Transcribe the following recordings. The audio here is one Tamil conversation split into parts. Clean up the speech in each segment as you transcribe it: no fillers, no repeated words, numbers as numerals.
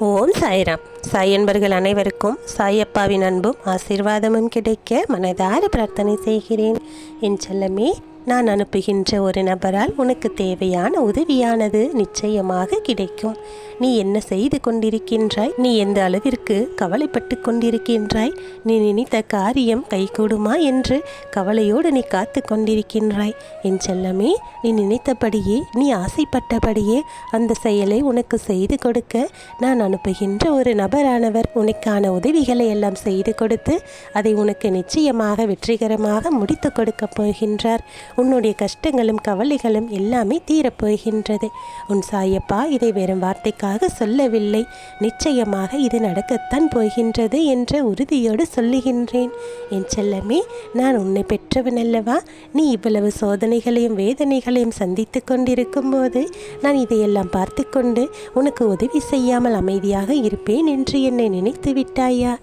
ஓம் சாய்ராம். சாய் என்பர்கள் அனைவருக்கும் சாயப்பாவின் அன்பும் ஆசீர்வாதமும் கிடைக்க மனதார பிரார்த்தனை செய்கிறேன். என் செல்லமே, நான் அனுப்புகின்ற ஒரு நபரால் உனக்கு தேவையான உதவியானது நிச்சயமாக கிடைக்கும். நீ என்ன செய்து கொண்டிருக்கின்றாய்? நீ எந்த அளவிற்கு கவலைப்பட்டு கொண்டிருக்கின்றாய்? நீ நினைத்த காரியம் கைகூடுமா என்று கவலையோடு நீ காத்து கொண்டிருக்கின்றாய். என் செல்லமே, நீ நினைத்தபடியே, நீ ஆசைப்பட்டபடியே அந்த செயலை உனக்கு செய்து கொடுக்க நான் அனுப்புகின்ற ஒரு நபரானவர் உனக்கான உதவிகளை எல்லாம் செய்து கொடுத்து அதை உனக்கு நிச்சயமாக வெற்றிகரமாக முடித்து கொடுக்க போகின்றார். உன்னுடைய கஷ்டங்களும் கவலைகளும் எல்லாமே தீரப்போகின்றது. உன் சாயப்பா இதை வெறும் வார்த்தைக்காக சொல்லவில்லை, நிச்சயமாக இது நடக்கத்தான் போகின்றது என்ற உறுதியோடு சொல்லுகின்றேன். என் செல்லமே, நான் உன்னை பெற்றவன் அல்லவா? நீ இவ்வளவு சோதனைகளையும் வேதனைகளையும் சந்தித்து கொண்டிருக்கும் போது நான் இதையெல்லாம் பார்த்து கொண்டு உனக்கு உதவி செய்யாமல் அமைதியாக இருப்பேன் என்று என்னை நினைத்து விட்டாயா?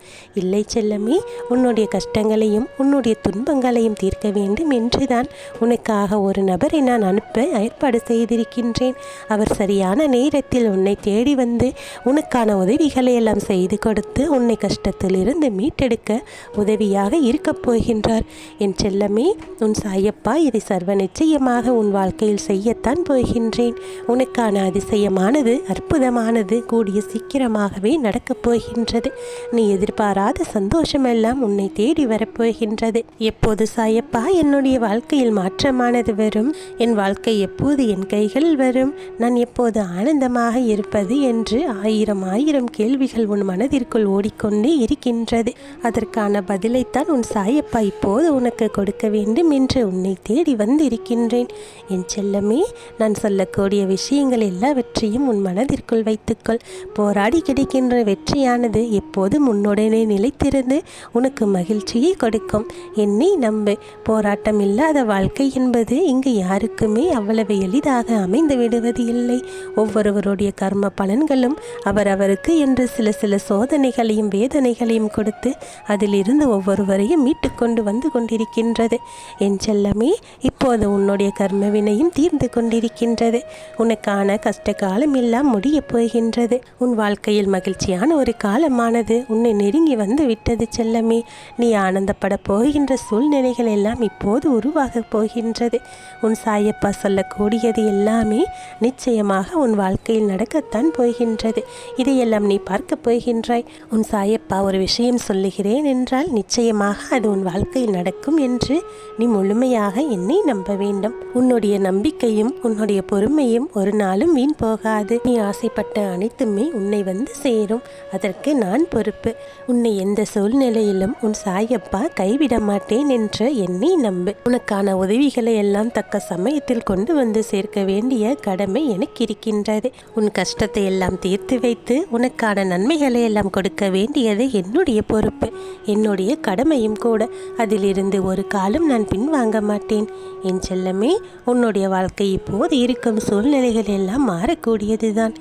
இல்லை செல்லமே, உன்னுடைய கஷ்டங்களையும் உன்னுடைய துன்பங்களையும் தீர்க்க வேண்டும் என்றுதான் உனக்காக ஒரு நபரை நான் அனுப்ப ஏற்பாடு செய்திருக்கின்றேன். அவர் சரியான நேரத்தில் உன்னை தேடி வந்து உனக்கான உதவிகளை எல்லாம் செய்து கொடுத்து உன்னை கஷ்டத்திலிருந்து மீட்டெடுக்க உதவியாக இருக்கப் போகின்றார். என் செல்லமே, உன் சாயப்பா இதை சர்வ நிச்சயமாக உன் வாழ்க்கையில் செய்யத்தான் போகின்றேன். உனக்கான அதிசயமானது, அற்புதமானது கூடிய சீக்கிரமாகவே நடக்கப் போகின்றது. நீ எதிர்பாராத சந்தோஷமெல்லாம் உன்னை தேடி வரப்போகின்றது. எப்போது சாயப்பா என்னுடைய வாழ்க்கையில் மாற்றமானது வரும்? என் வாழ்க்கை எப்போது என் கைகளில் வரும்? நான் எப்போது ஆனந்தமாக இருப்பது என்று ஆயிரம் கேள்விகள் உன் மனதிற்குள் ஓடிக்கொண்டே இருக்கின்றது. அதற்கான பதிலைத்தான் உன் சாயப்பா இப்போது உனக்கு கொடுக்க வேண்டும் என்று உன்னை தேடி வந்திருக்கின்றேன். என் செல்லமே, நான் சொல்லக்கூடிய விஷயங்கள் எல்லாவற்றையும் உன் மனதிற்குள் வைத்துக்கொள். போராடி கிடைக்கின்ற வெற்றியானது எப்போதும் உன்னுடனே நிலைத்திருந்து உனக்கு மகிழ்ச்சியை கொடுக்கும். என்னை நம்பு. போராட்டம் இல்லாத வாழ்க்கை என்பது இங்கு யாருக்குமே அவ்வளவு எளிதாக அமைந்து விடுவது இல்லை. ஒவ்வொருவருடைய கர்ம பலன்களும் அவரவருக்கு என்று சில சோதனைகளையும் வேதனைகளையும் கொடுத்து அதிலிருந்து ஒவ்வொருவரையும் மீட்டு கொண்டு வந்து கொண்டிருக்கின்றது. என் செல்லமே, இப்போது உன்னுடைய கர்ம வினையும் தீர்ந்து கொண்டிருக்கின்றது. உனக்கான கஷ்ட காலம் எல்லாம் முடிய போகின்றது. உன் வாழ்க்கையில் மகிழ்ச்சியான ஒரு காலமானது உன்னை நெருங்கி வந்து விட்டது செல்லமே. நீ ஆனந்தப்பட போகின்ற சூழ்நிலைகள் எல்லாம் இப்போது உருவாக போகின்றது. உன் சாயப்பா சொல்லக்கூடியது எல்லாமே நிச்சயமாக உன் வாழ்க்கையில் நடக்கத்தான் போகின்றது. இதையெல்லாம் நீ பார்க்க போகின்றாய். உன் சாயப்பா ஒரு விஷயம் சொல்லுகிறேன் என்றால் நிச்சயமாக அது உன் வாழ்க்கையில் நடக்கும் என்று நீ முழுமையாக என்னை நம்ப வேண்டும். உன்னுடைய நம்பிக்கையும் உன்னுடைய பொறுமையும் ஒரு நாளும் வீண் போகாது. நீ ஆசைப்பட்ட அனைத்துமே உன்னை வந்து சேரும். அதற்கு நான் பொறுப்பு. உன்னை எந்த சூழ்நிலையிலும் உன் சாயப்பா கைவிட மாட்டேன் என்ற என்னை நம்பு. உனக்கான உதவிகளை எல்லாம் தக்க சமயத்தில் கொண்டு வந்து சேர்க்க வேண்டிய கடமை எனக்கு இருக்கின்றது. உன் கஷ்டத்தை எல்லாம் தீர்த்து வைத்து உனக்கான நன்மைகளை எல்லாம் கொடுக்க வேண்டியது என்னுடைய பொறுப்பு, என்னுடைய கடமையும் கூட. அதிலிருந்து ஒரு காலம் நான் பின்வாங்க மாட்டேன். என் செல்லமே, உன்னுடைய வாழ்க்கை இப்போது இருக்கும் சூழ்நிலைகள் எல்லாம் மாறக்கூடியதுதான்.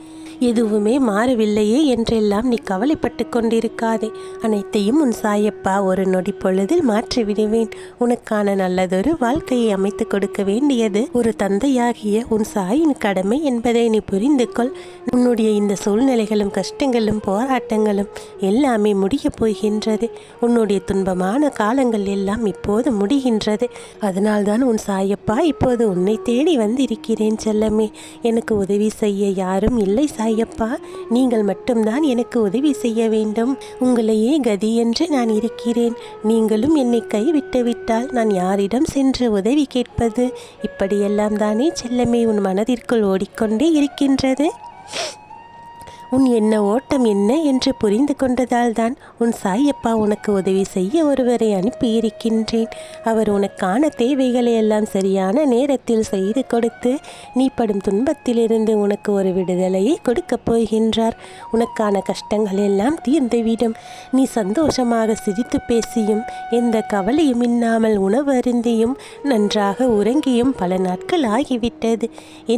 எதுவுமே மாறவில்லையே என்றெல்லாம் நீ கவலைப்பட்டு கொண்டிருக்காதே. அனைத்தையும் உன் சாயப்பா ஒரு நொடி பொழுதில் மாற்றிவிடுவேன். உனக்கான நல்லதொரு வாழ்க்கையை அமைத்து கொடுக்க வேண்டியது ஒரு தந்தையாகிய உன் சாயின் கடமை என்பதை நீ புரிந்து கொள். உன்னுடைய இந்த சூழ்நிலைகளும் கஷ்டங்களும் போராட்டங்களும் எல்லாமே முடிய போகின்றது. உன்னுடைய துன்பமான காலங்கள் எல்லாம் இப்போது முடிகின்றது. அதனால்தான் உன் சாயப்பா இப்போது உன்னை தேடி வந்திருக்கிறேன் செல்லமே. எனக்கு உதவி செய்ய யாரும் இல்லை சாயப்பா, நீங்கள் மட்டும்தான் எனக்கு உதவி செய்ய வேண்டும். உங்களையே கதி என்று நான் இருக்கிறேன். நீங்களும் என்னை கைவிட்டு விட்டால் நான் யாரிடம் சென்று உதவி கேட்பது? இப்படியெல்லாம் தானே செல்லமே உன் மனதிற்குள் ஓடிக்கொண்டே இருக்கின்றது. உன் என்ன ஓட்டம் என்ன என்று புரிந்து கொண்டதால் தான் உன் சாயப்பா உனக்கு உதவி செய்ய ஒருவரை அனுப்பியிருக்கின்றேன். அவர் உனக்கான தேவைகளை எல்லாம் சரியான நேரத்தில் செய்து கொடுத்து நீ படும் துன்பத்திலிருந்து உனக்கு ஒரு விடுதலையை கொடுக்கப் போகின்றார். உனக்கான கஷ்டங்கள் எல்லாம் தீர்ந்துவிடும். நீ சந்தோஷமாக சிரித்து பேசியும் எந்த கவலையும் இல்லாமல் உணவு அருந்தியும் நன்றாக உறங்கியும் பல நாட்கள் ஆகிவிட்டது.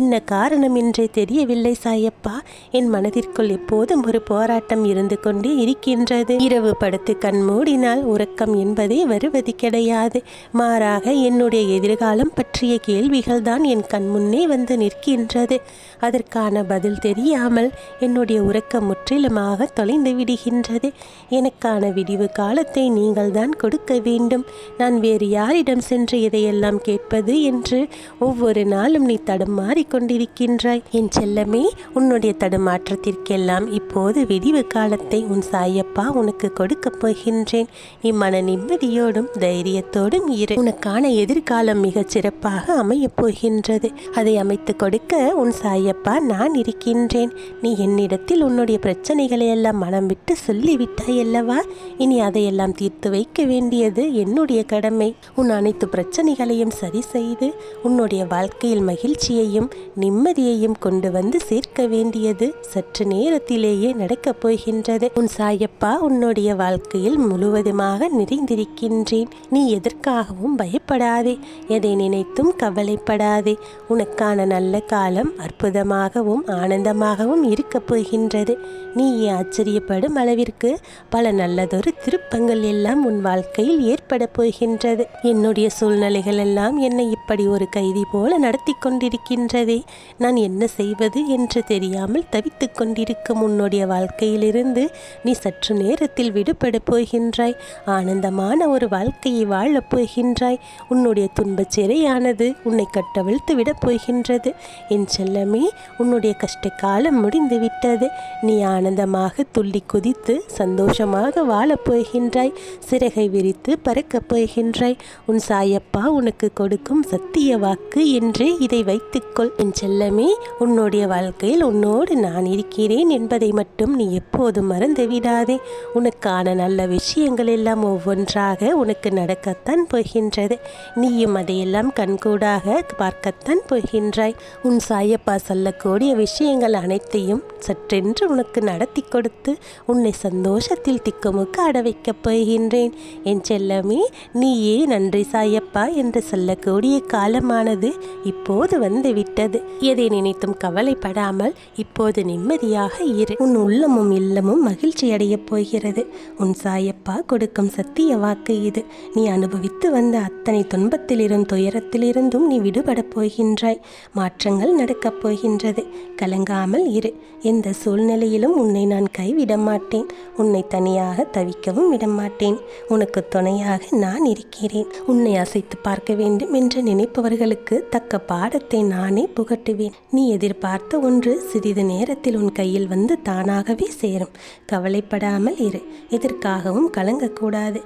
என்ன காரணம் என்றே தெரியவில்லை சாயப்பா. என் மனதிற்கு எனக்குள் எப்போதும் ஒரு போராட்டம் இருந்து கொண்டே இருக்கின்றது. இரவு படுத்து கண் மூடினால் உறக்கம் என்பதே வருவது கிடையாது. மாறாக என்னுடைய எதிர்காலம் பற்றிய கேள்விகள் தான் என் கண் முன்னே வந்து நிற்கின்றது. அதற்கான பதில் தெரியாமல் என்னுடைய உறக்கம் முற்றிலுமாக தொலைந்து விடுகின்றது. எனக்கான விடிவு காலத்தை நீங்கள் தான் கொடுக்க வேண்டும். நான் வேறு யாரிடம் சென்று இதையெல்லாம் கேட்பது என்று ஒவ்வொரு நாளும் நீ தடுமாறிக் கொண்டிருக்கின்றாய். என் செல்லமே, உன்னுடைய தடுமாற்றத்திற்கெல்லாம் இப்போது விடிவு காலத்தை உன் சாயப்பா உனக்கு கொடுக்கப் போகின்றேன். நீ மன நிம்மதியோடும் தைரியத்தோடும் இரு. உனக்கான எதிர்காலம் மிகச் சிறப்பாக அமையப் போகின்றது. அதை அமைத்து கொடுக்க உன் சாயப்பா நான் இருக்கின்றேன். நீ என்னிடத்தில் உன்னுடைய பிரச்சனைகளை எல்லாம் மனம் விட்டு சொல்லிவிட்டாய் அல்லவா? இனி அதையெல்லாம் தீர்த்து வைக்க வேண்டியது என்னுடைய கடமை. உன் அனைத்து பிரச்சனைகளையும் சரி செய்து உன்னுடைய வாழ்க்கையில் மகிழ்ச்சியையும் நிம்மதியையும் கொண்டு வந்து சேர்க்க வேண்டியது சற்று நேரத்திலேயே நடக்கப் போகின்றது. உன் சாயப்பா உன்னுடைய வாழ்க்கையில் முழுவதுமாக நிறைந்திருக்கின்றேன். நீ எதற்காகவும் பயப்படாதே, எதை நினைத்தும் கவலைப்படாதே. உனக்கான நல்ல காலம் அற்புதமாகவும் ஆனந்தமாகவும் இருக்கப் போகின்றது. நீ ஆச்சரியப்படும் அளவிற்கு பல நல்லதொரு திருப்பங்கள் எல்லாம் உன் வாழ்க்கையில் ஏற்பட போகின்றது. என்னுடைய சூழ்நிலைகள் எல்லாம் என்னை இப்படி ஒரு கைதி போல நடத்தி கொண்டிருக்கின்றதே. நான் என்ன செய்வது என்று தெரியாமல் தவித்துக் கொண்டிருக்கும் உன்னுடைய வாழ்க்கையிலிருந்து நீ சற்று நேரத்தில் விடுபட போகின்றாய். ஆனந்தமான ஒரு வாழ்க்கையை வாழப் போகின்றாய். உன்னுடைய துன்பச் சிறையானது உன்னை கட்டவிழ்த்து விடப் போகின்றது. என் செல்லமே, உன்னுடைய கஷ்ட காலம் முடிந்துவிட்டது. நீ ஆனந்தமாக துள்ளி குதித்து சந்தோஷமாக வாழப் போகின்றாய். சிறகை விரித்து பறக்கப் போகின்றாய். உன் சாயப்பா உனக்கு கொடுக்கும் சத்திய வாக்கு என்றே இதை வைத்துக்கொள். என் செல்லமே, உன்னுடைய வாழ்க்கையில் உன்னோடு நான் இருக்கிறேன் என்பதை மட்டும் நீ எப்போதும் மறந்து விடாதே. உனக்கான நல்ல விஷயங்கள் எல்லாம் ஒவ்வொன்றாக உனக்கு நடக்கத்தான் போகின்றது. நீயும் அதையெல்லாம் கண்கூடாக பார்க்கத்தான் போகின்றாய். உன் சாயப்பா சொல்லக்கூடிய விஷயங்கள் அனைத்தையும் சற்றென்று உனக்கு நடத்தி கொடுத்து உன்னை சந்தோஷத்தில் திக்குமுக்க அட வைக்கப் போகின்றேன். என் செல்லமே, நீயே நன்றி சாயப்பா என்று சொல்லக்கூடிய காலமானது இப்போது வந்து விட்டது. எதை நினைத்தும் கவலைப்படாமல் இப்போது நிம்மதியாக இரு. உன் உள்ளமும் இல்லமும் மகிழ்ச்சி அடையப் போகிறது. உன் சாயப்பா கொடுக்கும் சத்திய வாக்கு இது. நீ அனுபவித்து வந்த அத்தனை துன்பத்திலிருந்தும் துயரத்திலிருந்தும் நீ விடுபடப் போகின்றாய். மாற்றங்கள் நடக்கப் போகின்றது. கலங்காமல் இரு. எந்த சூழ்நிலையிலும் உன்னை நான் கைவிட மாட்டேன். உன்னை தனியாக தவிக்கவும் விடமாட்டேன். உனக்கு துணையாக நான் இருக்கிறேன். உன்னை அசைத்து பார்க்க வேண்டும் என்று நினைப்பவர்களுக்கு தக்க பாடத்தை நானே புகட்டுவேன். நீ எதிர்பார்த்த ஒன்று சிறிது நேரத்தில் உன் கையில் வந்து தானாகவே சேரும். கவலைப்படாமல் இரு. எதற்காகவும் கலங்கக்கூடாது.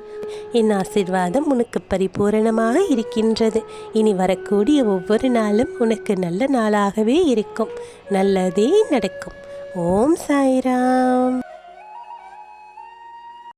என் ஆசீர்வாதம் உனக்கு பரிபூரணமாக இருக்கின்றது. இனி வரக்கூடிய ஒவ்வொரு நாளும் உனக்கு நல்ல நாளாகவே இருக்கும். நல்லதே நடக்கும். ஓம் சாய்ராம்.